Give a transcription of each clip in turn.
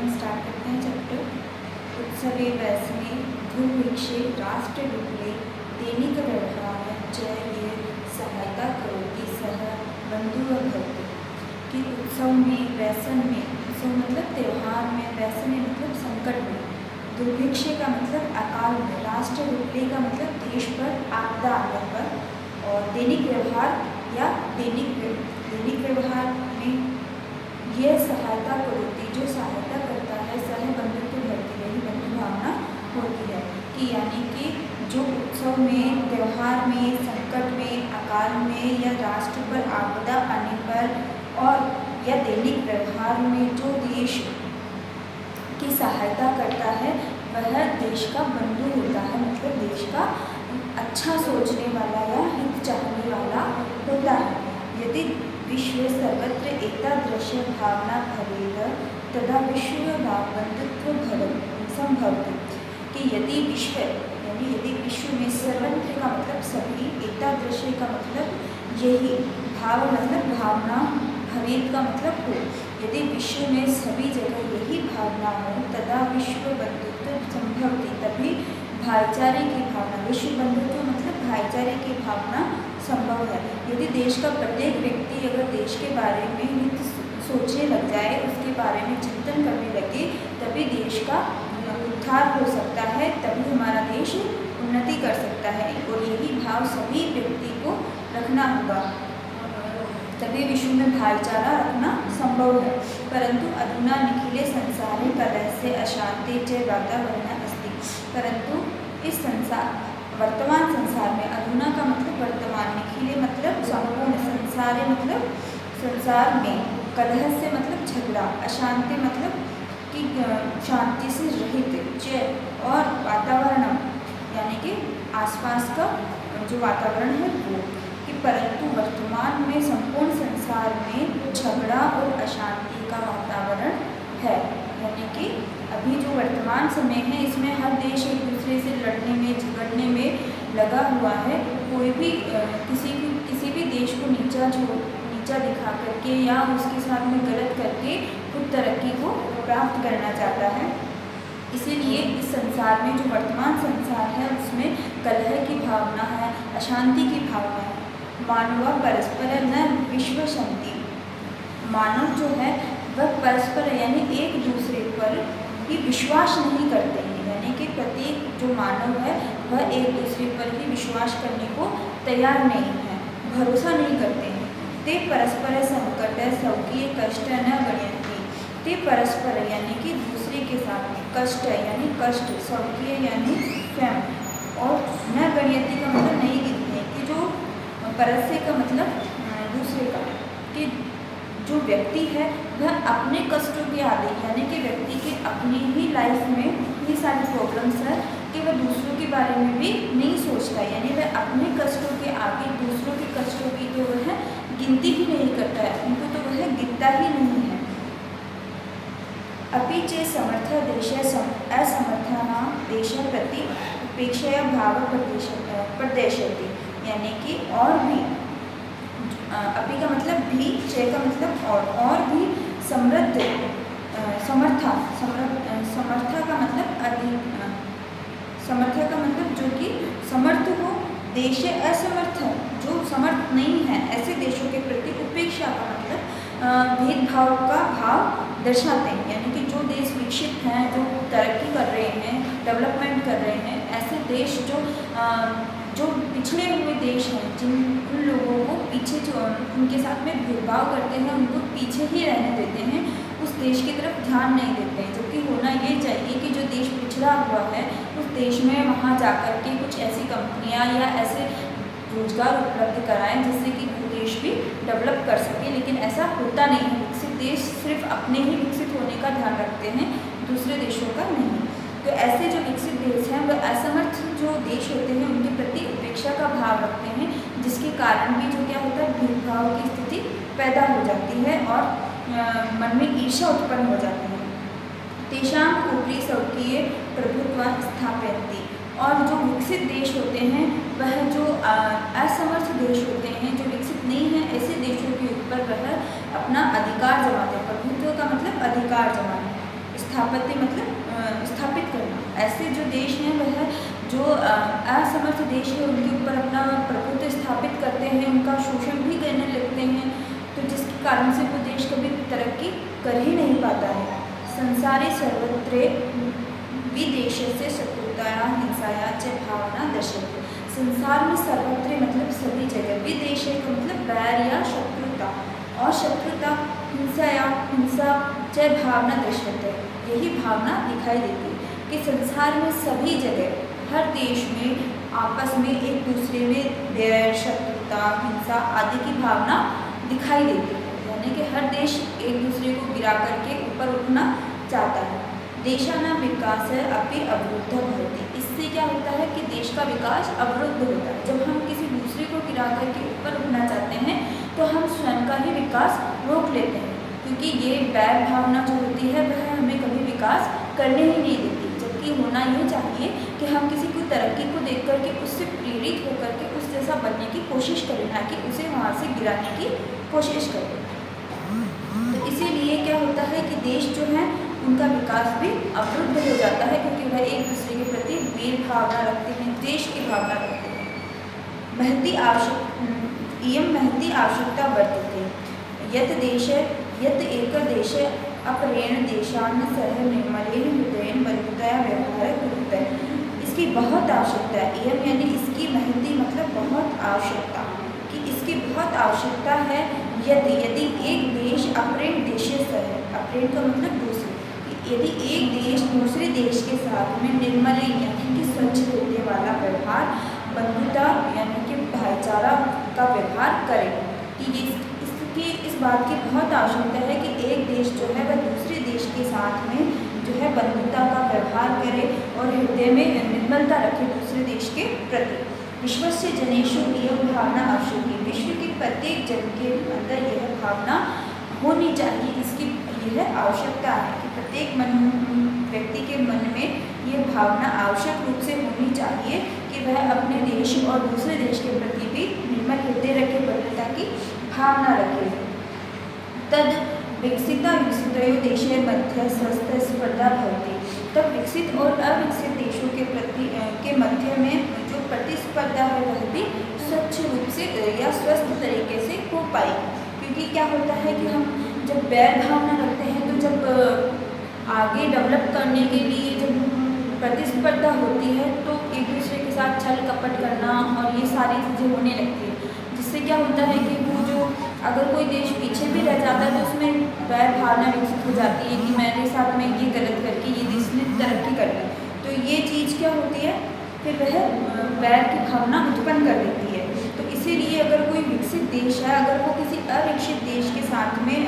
हम स्टार्ट करते हैं चैप्टर उत्सवे वैसने दुर्भिक्षे राष्ट्र विपुले दैनिक व्यवहार जय ये सहायता करोति सह बंधु भवति। कि उत्सव में वैसन में, उत्सव मतलब त्यौहार में, वैसन में मतलब संकट में, दुर्भिक्षे का मतलब अकाल में, राष्ट्र विपुले का मतलब देश पर आपदा आने पर, और दैनिक व्यवहार या दैनिक व्यवहार में यह सहायता करोति जो सहायता करता है सह बंधुत्व भवति यही बंधु भावना होती है। कि यानी कि जो उत्सव में, त्यौहार में, संकट में, अकाल में या राष्ट्र पर आपदा आने पर और या दैनिक व्यवहार में जो देश की सहायता करता है वह देश का बंधु होता है, मतलब देश का अच्छा सोचने वाला या हित चाहने वाला होता है। यदि विश्व सर्वत्र एतादृश भावना भवेत् तदा विश्व बंधुत्व संभवति। कि यदि विश्व यानी यदि विश्व में सर्वत्र का मतलब सभी, एतादृश का मतलब यही, भाव मतलब भावना, भवेत् का मतलब हो, यदि विश्व में सभी जगह यही भावना हो तदा विश्व बंधुत्व संभवति तभी भाईचारे की भावना, विश्व बंधुत्व मतलब भाईचारे की भावना संभव है। यदि देश का प्रत्येक व्यक्ति अगर देश के बारे में नित्य सोचने लग जाए, उसके बारे में चिंतन करने लगे, तभी देश का उद्धार हो सकता है, तभी हमारा देश उन्नति कर सकता है। और यही भाव सभी व्यक्ति को रखना होगा, तभी विश्व में भाईचारा रखना संभव है। परंतु अधुना निखिले संसारे कलहस्य अशांति च वातावरण अस्ति। परंतु इस वर्तमान संसार में, अधुना का मतलब वर्तमान, निखिले मतलब संपूर्ण, संसारे मतलब संसार में, कलह से मतलब झगड़ा, अशांति मतलब कि शांति से रहित, च और वातावरण यानी कि आसपास का जो वातावरण है वो। कि परंतु वर्तमान में संपूर्ण संसार में झगड़ा और अशांति का वातावरण है। यानी कि अभी जो वर्तमान समय है इसमें हर देश एक दूसरे से लड़ने में, झगड़ने में लगा हुआ है। कोई भी किसी भी देश को नीचा दिखा करके या उसके साथ में गलत करके खुद तरक्की को प्राप्त करना चाहता है। इसीलिए इस संसार में, जो वर्तमान संसार है उसमें कलह की भावना है, अशांति की भावना है। मानव परस्पर न विश्वसन्ति। मानव जो है वह परस्पर यानी एक दूसरे पर ही विश्वास नहीं करते हैं। यानी कि प्रत्येक जो मानव है वह एक दूसरे पर ही विश्वास करने को तैयार नहीं है, भरोसा नहीं करते हैं। ते परस्पर संकट स्वकीय कष्ट न गणयन्ति। ते परस्पर यानी कि दूसरे के साथ में, कष्ट यानी कष्ट, स्वकीय यानी स्वयं, और न गणयन्ति का मतलब नहीं गिनते हैं। कि जो परस्य का मतलब दूसरे का, कि जो व्यक्ति है वह अपने कष्टों के आगे, यानी कि व्यक्ति के अपनी ही लाइफ में इतनी सारी प्रॉब्लम्स है कि वह दूसरों के बारे में भी नहीं सोचता। यानी वह अपने कष्टों के आगे दूसरों के कष्टों की तो वह गिनती ही नहीं करता है, उनको तो वह गिनता ही नहीं है। अपि च समर्थ देश असमर्थना देश प्रति उपेक्षया भाव प्रदर्शयति। यानी कि और भी, अपि का मतलब भी, च का मतलब और भी समर्था का मतलब अधिक, समर्था का मतलब जो कि समर्थ हो, देश असमर्थ जो समर्थ नहीं है ऐसे देशों के प्रति उपेक्षा का मतलब भेदभाव का भाव दर्शाते हैं। यानी कि जो देश विकसित हैं, जो तरक्की कर रहे हैं, डेवलपमेंट कर रहे हैं, ऐसे देश जो पिछड़े हुए देश हैं, उन लोगों को पीछे, जो उनके साथ में भेदभाव करते हैं, उनको पीछे ही रहने देते हैं, उस देश की तरफ ध्यान नहीं देते हैं। जबकि होना ये चाहिए कि जो देश पिछड़ा हुआ है उस देश में वहाँ जाकर के कुछ ऐसी कंपनियाँ या ऐसे रोजगार उपलब्ध कराएं जिससे कि वो देश भी डेवलप कर सके। लेकिन ऐसा होता नहीं है। विकसित देश सिर्फ अपने ही विकसित होने का ध्यान रखते हैं, दूसरे देशों का नहीं। तो ऐसे जो विकसित देश हैं वह असमर्थ जो देश होते हैं उनके प्रति उपेक्षा का भाव रखते हैं, जिसके कारण भी जो क्या होता है, भेदभाव की स्थिति पैदा हो जाती है और मन में ईर्ष्या उत्पन्न हो जाती है। तेषां ऊपरी स्वकीय प्रभुत्व स्थापयन्ति। और जो विकसित देश होते हैं वह जो असमर्थ देश होते हैं, जो विकसित नहीं है, ऐसे देशों के ऊपर वह अपना अधिकार जमाते हैं। प्रभुत्व का मतलब अधिकार जमाना। स्थापत्य मतलब स्थापित करना। ऐसे जो देश हैं वह जो असमर्थ देश है उनके ऊपर अपना प्रभुत्व स्थापित करते हैं, उनका शोषण भी करने लगते हैं, तो जिसके कारण से वो देश कभी तरक्की कर ही नहीं पाता है। संसारे सर्वत्र विदेशस्य शत्रुताया हिंसाया च भावना दर्शते। संसार में सर्वत्र मतलब सभी जगह, विदेश का मतलब बैर या शत्रुता, और शत्रुता हिंसा च भावना दर्शते, यही भावना दिखाई देती है कि संसार में सभी जगह हर देश में आपस में एक दूसरे में बैर शत्रुता हिंसा आदि की भावना दिखाई देती है, यानी कि हर देश एक दूसरे को गिरा करके ऊपर उठना चाहता है। देशाना विकास अपि अवरुद्ध भवति, इससे क्या होता है कि देश का विकास अवरुद्ध होता है। जब हम किसी दूसरे को गिरा करके ऊपर उठना चाहते हैं तो हम स्वयं का ही विकास रोक लेते हैं, क्योंकि ये बैर भावना जो होती है वह हमें कभी विकास करने ही नहीं देती। जबकि होना ये चाहिए कि हम किसी को तरक्की को देख करके उससे प्रेरित होकर के उस जैसा बनने की कोशिश करें, ना कि उसे वहाँ से गिराने की कोशिश करें। तो इसीलिए क्या होता है कि देश जो है उनका विकास भी अवरुद्ध हो जाता है, क्योंकि वह एक दूसरे के प्रति वीर भावना रखते हैं, देश की भावना रखते हैं। महती आवश्यकता वर्तते यत देश यत एक देश अपरेण देशान सह निर्मलेन हृदयेन बंधुतया व्यवहार कुरुते। इसकी बहुत आवश्यकता है, एवं यानी इसकी महती मतलब बहुत आवश्यकता, कि इसकी बहुत आवश्यकता है। यदि एक देश अपरेण देश सह, अपरेण का मतलब दूसरे, यदि एक देश दूसरे देश के साथ में निर्मल यानी कि स्वच्छ होने वाला व्यवहार, बंधुता यानी कि भाईचारा का व्यवहार करे, कि इस बात की बहुत आवश्यकता है कि एक देश जो है वह दूसरे देश के साथ में जो है बंधुता का व्यवहार करे और हृदय में निर्मलता रखे दूसरे देश के प्रति। विश्व से जनेशु यह भावना आवश्यक है, विश्व के प्रत्येक जन के अंदर यह भावना होनी चाहिए, इसकी यह आवश्यकता है कि प्रत्येक व्यक्ति के मन में यह भावना आवश्यक रूप से होनी चाहिए कि वह अपने देश और दूसरे देश के प्रति भी निर्मल हृदय रखे, बंधुता की भावना रखे। तद विकसिता विकसितयो देशे मध्य स्वस्थ स्पर्धा भवति, तब विकसित और अविकसित देशों के प्रति के मध्य में जो प्रतिस्पर्धा है वह भी स्वच्छ रूप से या स्वस्थ तरीके से हो पाएगी। क्योंकि क्या होता है कि हम जब बैर भावना रखते हैं तो जब आगे डेवलप करने के लिए जब प्रतिस्पर्धा होती है तो एक दूसरे के साथ छल कपट करना और ये सारी चीज़ें होने लगती है, जिससे क्या होता है कि वो जो अगर कोई देश पीछे भी रह जाता है तो उसमें बैर भावना विकसित हो जाती है कि मेरे साथ में ये गलत करके ये देश ने तरक्की कर ली, तो ये चीज़ क्या होती है फिर वह बैर की भावना उत्पन्न कर देती है। तो इसीलिए अगर कोई विकसित देश है अगर वो किसी अविकसित देश के साथ में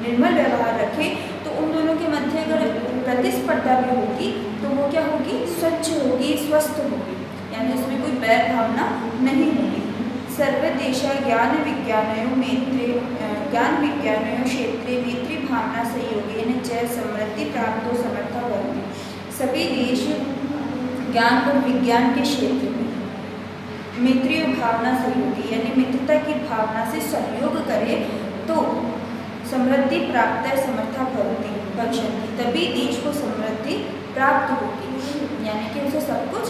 निर्मल व्यवहार रखे तो उन दोनों के मध्य अगर प्रतिस्पर्धा भी होगी तो वो क्या होगी, स्वच्छ होगी, स्वस्थ होगी, यानी उसमें कोई बैर भावना नहीं होगी। सर्वदेश ज्ञान विज्ञानयोः क्षेत्रे मैत्री भावना संयोगेन च समृद्धि प्राप्तो समर्था भवति। सभी देश ज्ञान और विज्ञान के क्षेत्र में मैत्री भावना सहयोगी यानी मित्रता की भावना से सहयोग करे तो समृद्धि प्राप्त समर्था भविष्यति, तभी देश को समृद्धि प्राप्त होगी, यानी कि उसे सब कुछ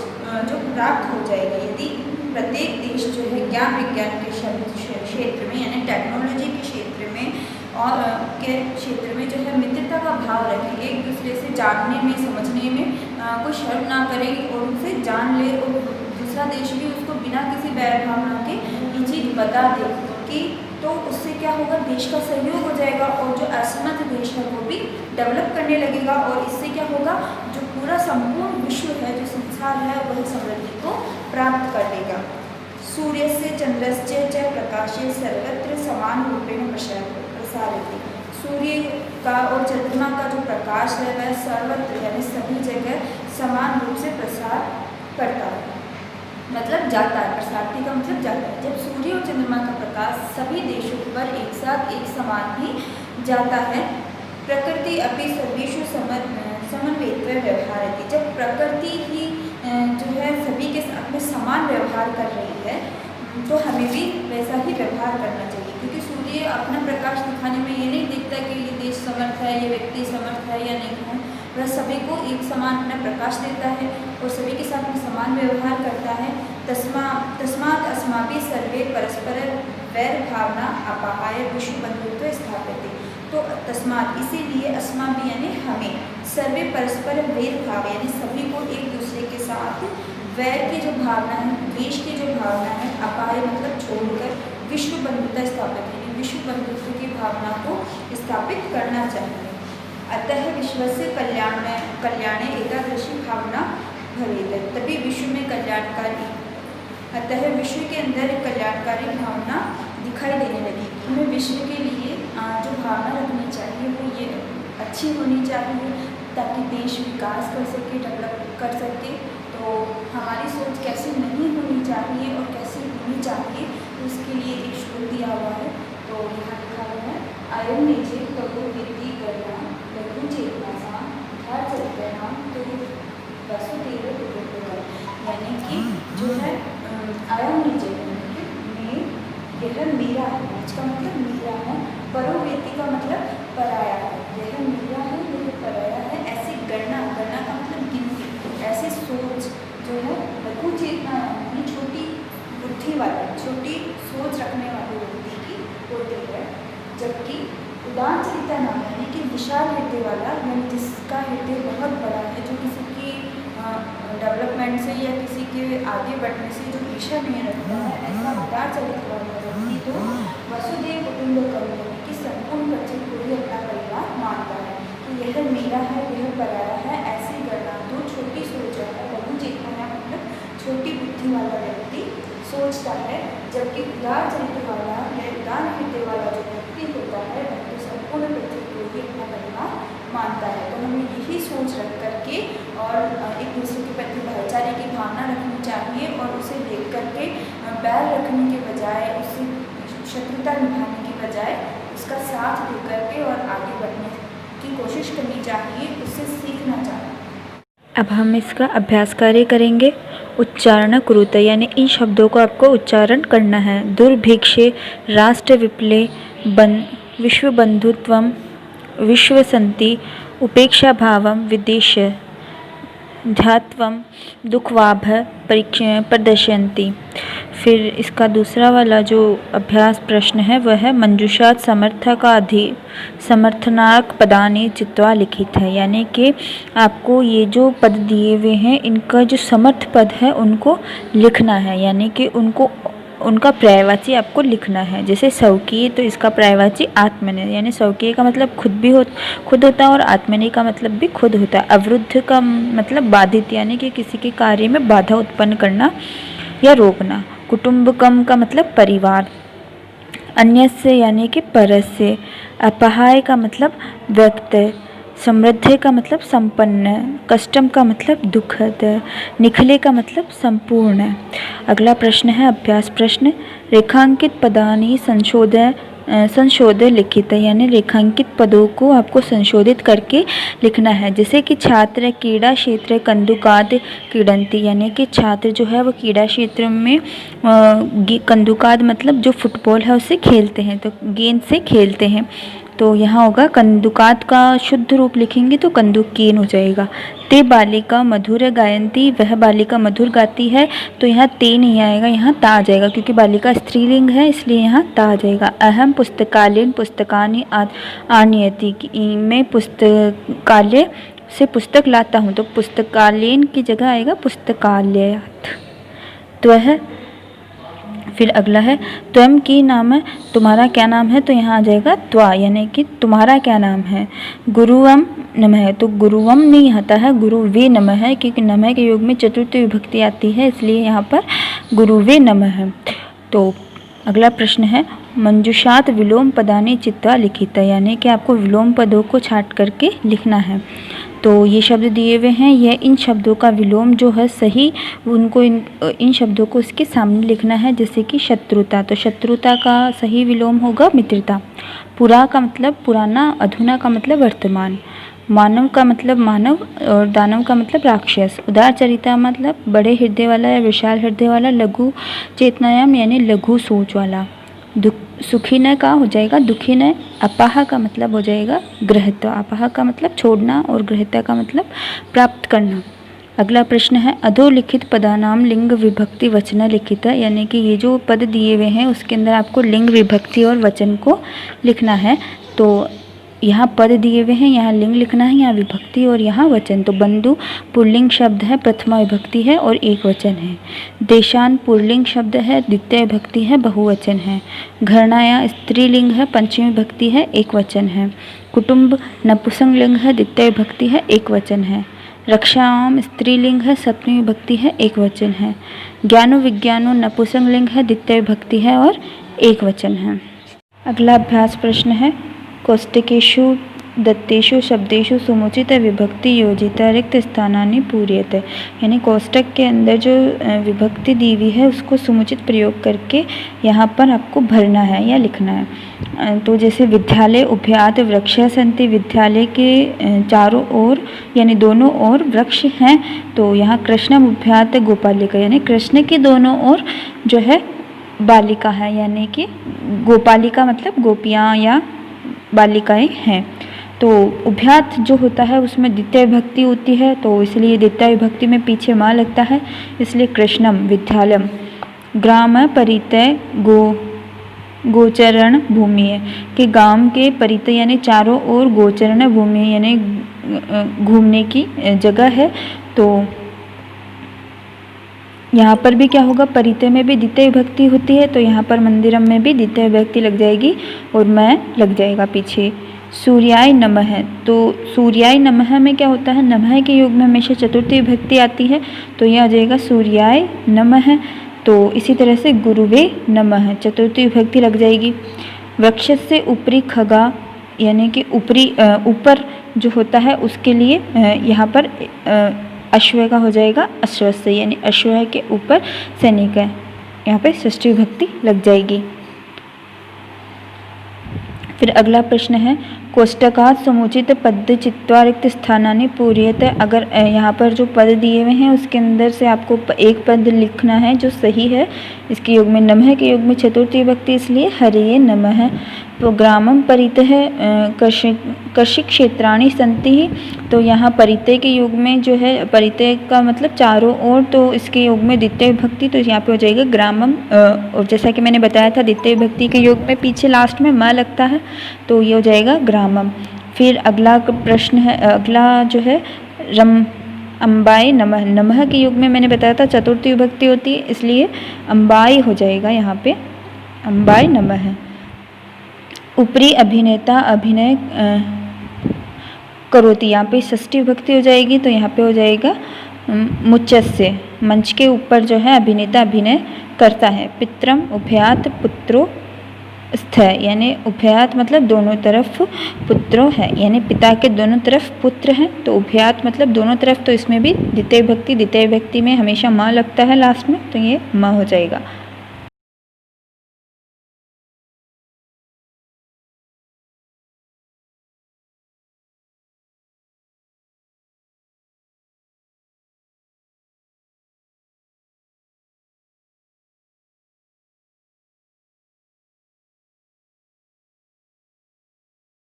जो प्राप्त हो जाएगा। यदि प्रत्येक देश जो है ज्ञान विज्ञान के क्षेत्र में यानी टेक्नोलॉजी के क्षेत्र में और के क्षेत्र में जो है मित्रता का भाव रखे, एक दूसरे से जानने में समझने में कोई शर्म ना करे और उनसे जान ले और दूसरा देश भी उसको बिना किसी बैर भावना के ये चीज़ बता दे कि, तो उससे क्या होगा, देश का सहयोग हो जाएगा और जो असमर्थ देश है वो भी डेवलप करने लगेगा और इससे क्या होगा, जो पूरा संपूर्ण विश्व है, जो संसार है, वह समृद्धि को प्राप्त कर लेगा। सूर्य से चंद्रस्य च प्रकाशे सर्वत्र समान रूपेण प्रसारति, सूर्य का और चंद्रमा का जो प्रकाश है वह सर्वत्र यानी सभी जगह समान रूप से प्रसार करता है, मतलब जाता है, प्रसारती का मतलब जाता है। जब सूर्य और चंद्रमा का प्रकाश सभी देशों पर एक साथ एक समान ही जाता है, प्रकृति अपनी सर्वेषु समन्वित व्यवहार है, जब प्रकृति ही जो है सभी के साथ में समान व्यवहार कर रही है तो हमें भी वैसा ही व्यवहार करना चाहिए, क्योंकि सूर्य अपना प्रकाश दिखाने में ये नहीं देखता कि ये देश समर्थ है, ये व्यक्ति समर्थ है या नहीं है, वह सभी को एक समान अपना प्रकाश देता है और सभी के साथ में समान व्यवहार करता है। तस्मात् अस्माभिः सर्वे परस्पर वैर भावना अपाहाय विश्व बंधुत्व स्थापित। तो तस्मात् इसीलिए अस्माभिः यानी हमें, सर्वे परस्पर वैर भाव यानी सभी को एक दूसरे के साथ वैर की जो भावना है, द्वेष की जो भावना है, अपाय मतलब छोड़कर विश्व बंधुता स्थापित यानी विश्व बंधुत्व की भावना को स्थापित करना चाहिए। अतः विश्वस्य कल्याणे एतादृशी भावना भवेत्, तभी विश्व में कल्याणकारी, अतः विश्व के अंदर कल्याणकारी भावना दिखाई देने लगी। हमें विश्व के लिए जो भावना रखनी चाहिए वो ये अच्छी होनी चाहिए ताकि देश विकास कर सके, डेवलप कर सके। तो हमारी सोच कैसी नहीं होनी चाहिए और कैसी होनी चाहिए, तो उसके लिए एक श्लोक दिया हुआ है। तो यहाँ लिखा हुआ है, अयं निजे ततो विद्धि गणना लघु चेतनासां यथा चरित्राणां तो वसुदेव कुटुम्बकम्, यानी कि जो है अयं निजे में यह मेरा है, इसका मतलब मेरा है, परोवेति का मतलब पराया है, यह मेरा है, यह पराया है, ऐसी गणना का मतलब गिनती, ऐसी सोच जो है लघु चेतना यानी छोटी बुद्धि वाला, छोटी सोच रखने वाले व्यक्ति की होती है। जबकि उदार चरिता नाम यानी कि विशाल हृदय वाला, यानी जिसका हृदय बहुत बड़ा है, जो किसी की डेवलपमेंट से या किसी के आगे बढ़ने से जो ईर्ष्या नहीं रखता है, ऐसा उदार चरित्र वाला व्यक्ति तो वसुदेव कुटुम्बकम् यानी कि संपूर्ण बच्चे को ही अपना परिवार मानता है। तो यह मेरा है, यह पराया है, ऐसी गणना तो छोटी सोच है, लघु चेतना मतलब छोटी बुद्धि वाला व्यक्ति सोचता है। जबकि उदार चरित्र वाला या उदार हृदय वाला जो व्यक्ति होता है वह तो संपूर्ण बच्चे को ही अपना परिवार मानता है। तो हमें यही सोच रख करके और एक दूसरे के प्रति भाईचारे की भावना रखनी चाहिए और उसे देख करके बैर रखने के बजाय, उससे शत्रुता निभाने के बजाय उसका साथ दे करके और आगे बढ़ने की कोशिश करनी चाहिए, उससे सीखना चाहिए। अब हम इसका अभ्यास कार्य करेंगे। उच्चारण कुरुत यानी इन शब्दों को आपको उच्चारण करना है। दुर्भिक्षे राष्ट्र विप्ले विश्व बंधुत्वम विश्वसंति उपेक्षा भावम विदेश ध्यात्वम दुखवाभ प्रदर्शयन्ति। फिर इसका दूसरा वाला जो अभ्यास प्रश्न है वह है मंजूषात् समर्थकाधि समर्थनार्क पदानि चित्वा लिखित है, यानी कि आपको ये जो पद दिए हुए हैं इनका जो समर्थ पद है उनको लिखना है, यानी कि उनका पर्यायवाची आपको लिखना है। जैसे स्वकीय तो इसका पर्यायवाची आत्मनेय, यानी स्वकीय का मतलब खुद होता है और आत्मनेय का मतलब भी खुद होता है। अवरुद्ध का मतलब बाधित, यानी कि किसी के कार्य में बाधा उत्पन्न करना या रोकना। कुटुंबकम का मतलब परिवार। अन्यस्य यानी कि परस्य। अपहाय का मतलब व्यक्त। समृद्धि का मतलब संपन्न। कष्टम का मतलब दुखद। निखले का मतलब संपूर्ण। अगला प्रश्न है अभ्यास प्रश्न। रेखांकित पदानि संशोधन लिखित है, यानी रेखांकित पदों को आपको संशोधित करके लिखना है। जैसे कि छात्र क्रीड़ा क्षेत्र कंदुकाद क्रीडंती, यानी कि छात्र जो है वो क्रीड़ा क्षेत्र में कंदुकाद मतलब जो फुटबॉल है उससे खेलते हैं, तो गेंद से खेलते हैं। तो यहाँ होगा कंदुकात का शुद्ध रूप लिखेंगे तो कंदुकीन हो जाएगा। ते बालिका मधुर गायंती, वह बालिका मधुर गाती है, तो यहाँ ते नहीं आएगा, यहाँ ता आ जाएगा, क्योंकि बालिका स्त्रीलिंग है इसलिए यहाँ ता आ जाएगा। अहम पुस्तकालयन पुस्तकानि आनयति, मैं पुस्तकालय से पुस्तक लाता हूँ, तो पुस्तकालयन की जगह आएगा पुस्तकालयात। तो वह फिर अगला है त्वम की नाम है, तुम्हारा क्या नाम है, तो यहाँ आ जाएगा त्वा, यानी कि तुम्हारा क्या नाम है। गुरुवम नमः, तो गुरुवम नहीं आता है, गुरुवे नमः है, क्योंकि नमः के योग में चतुर्थ विभक्ति आती है, इसलिए यहाँ पर गुरुवे नमः है। तो अगला प्रश्न है मंजूषात विलोम पदानि चित्वा लिखित, यानी कि आपको विलोम पदों को छाट करके लिखना है। तो ये शब्द दिए हुए हैं, यह इन शब्दों का विलोम जो है सही उनको इन शब्दों को इसके सामने लिखना है। जैसे कि शत्रुता, तो शत्रुता का सही विलोम होगा मित्रता। पुरा का मतलब पुराना, अधुना का मतलब वर्तमान। मानव का मतलब मानव और दानव का मतलब राक्षस। उदार चरिता मतलब बड़े हृदय वाला या विशाल हृदय वाला। लघु चेतनायाम यानी लघु सोच वाला। सुखी न का हो जाएगा दुखी न। अपाह का मतलब हो जाएगा गृहीत्वा। अपाह का मतलब छोड़ना और गृहीत्वा का मतलब प्राप्त करना। अगला प्रश्न है अधोलिखित पदानाम लिंग विभक्ति वचन लिखित, यानी कि ये जो पद दिए हुए हैं उसके अंदर आपको लिंग विभक्ति और वचन को लिखना है। तो यहाँ पद दिए हुए हैं, यहाँ लिंग लिखना है, यहाँ विभक्ति और यहाँ वचन। तो बंधु पुल्लिंग शब्द है, प्रथमा विभक्ति है और एक वचन है। देशान पुल्लिंग शब्द है, द्वितीय विभक्ति है, बहुवचन है। घरणाया स्त्रीलिंग है, पंचमी विभक्ति है, एक वचन है। कुटुंब नपुंसकलिंग है, द्वितीय विभक्ति है, एक वचन है। रक्षाम स्त्रीलिंग है, सप्तमी विभक्ति है, एक वचन है। ज्ञानो विज्ञानो नपुंसकलिंग है, द्वितीय विभक्ति है और एक वचन है। अगला अभ्यास प्रश्न है कोष्टकेषु दत्तेषु शब्देषु समुचित विभक्ति योजित रिक्त स्थानानि पूर्यते, यानी कोष्टक के अंदर जो विभक्ति दी हुई है उसको समुचित प्रयोग करके यहाँ पर आपको भरना है या लिखना है। तो जैसे विद्यालय उभयात वृक्ष सन्ति, विद्यालय के चारों ओर यानी दोनों ओर वृक्ष हैं। तो यहाँ कृष्ण उभयात गोपालिका, यानी कृष्ण के दोनों ओर जो है बालिका है, यानी कि गोपालिका मतलब गोपियाँ या बालिकाएं हैं। तो उभयात जो होता है उसमें द्वितीय विभक्ति होती है, तो इसलिए द्वितीय विभक्ति में पीछे माँ लगता है, इसलिए कृष्णम विद्यालयम। ग्राम परितय गोचरण भूमि है कि गांव के परितय यानी चारों ओर गोचरण भूमि यानी घूमने की जगह है। तो यहाँ पर भी क्या होगा, परितय में भी द्वितीय विभक्ति होती है, तो यहाँ पर मंदिरम में भी द्वितीय विभक्ति लग जाएगी और मैं लग जाएगा पीछे। सूर्याय नमः, तो सूर्याय नमः में क्या होता है, नमः के योग में हमेशा चतुर्थी विभक्ति आती है, तो यह आ जाएगा सूर्याय नमः। तो इसी तरह से गुरुवे नमः चतुर्थी विभक्ति लग जाएगी। वृक्ष से ऊपरी खगा यानी कि ऊपरी ऊपर जो होता है उसके लिए यहाँ पर अश्व का हो जाएगा अश्वस्य, यानी अश्व के ऊपर सैनिक है, यहाँ पे षष्ठी विभक्ति लग जाएगी। फिर अगला प्रश्न है कोष्टकात् समुचित पद चित्वा रिक्त स्थानानि पूर्यते। अगर यहाँ पर जो पद दिए हुए हैं उसके अंदर से आपको एक पद लिखना है जो सही है। इसके योग में नमः के योग में चतुर्थी विभक्ति, इसलिए हरिये नमः। तो ग्रामम परितः कृषि क्षेत्राणि सन्ति, तो यहाँ परितय के योग में जो है परितय का मतलब चारों ओर, तो इसके योग में द्वितीय विभक्ति, तो यहाँ पे हो जाएगा ग्रामम। और जैसा कि मैंने बताया था द्वितीय विभक्ति के योग में पीछे लास्ट में म लगता है, तो ये हो जाएगा ग्रामम। फिर अगला प्रश्न है, अगला जो है अम्बाई नमः। नमः के योग में मैंने बताया था चतुर्थी विभक्ति होती है, इसलिए अम्बाई हो जाएगा यहाँ पे अम्बाई नमः। ऊपरी अभिनेता अभिनय करोति, यहाँ पे षष्ठी विभक्ति हो जाएगी, तो यहाँ पे हो जाएगा मुच्चस्य, मंच के ऊपर जो है अभिनेता अभिनय करता है। पित्रम उभयात पुत्रो स्थ, यानी उभयात मतलब दोनों तरफ पुत्रो है, यानी पिता के दोनों तरफ पुत्र हैं, तो उभयात मतलब दोनों तरफ, तो इसमें भी द्वितीय विभक्ति में हमेशा माँ लगता है लास्ट में, तो ये माँ हो जाएगा।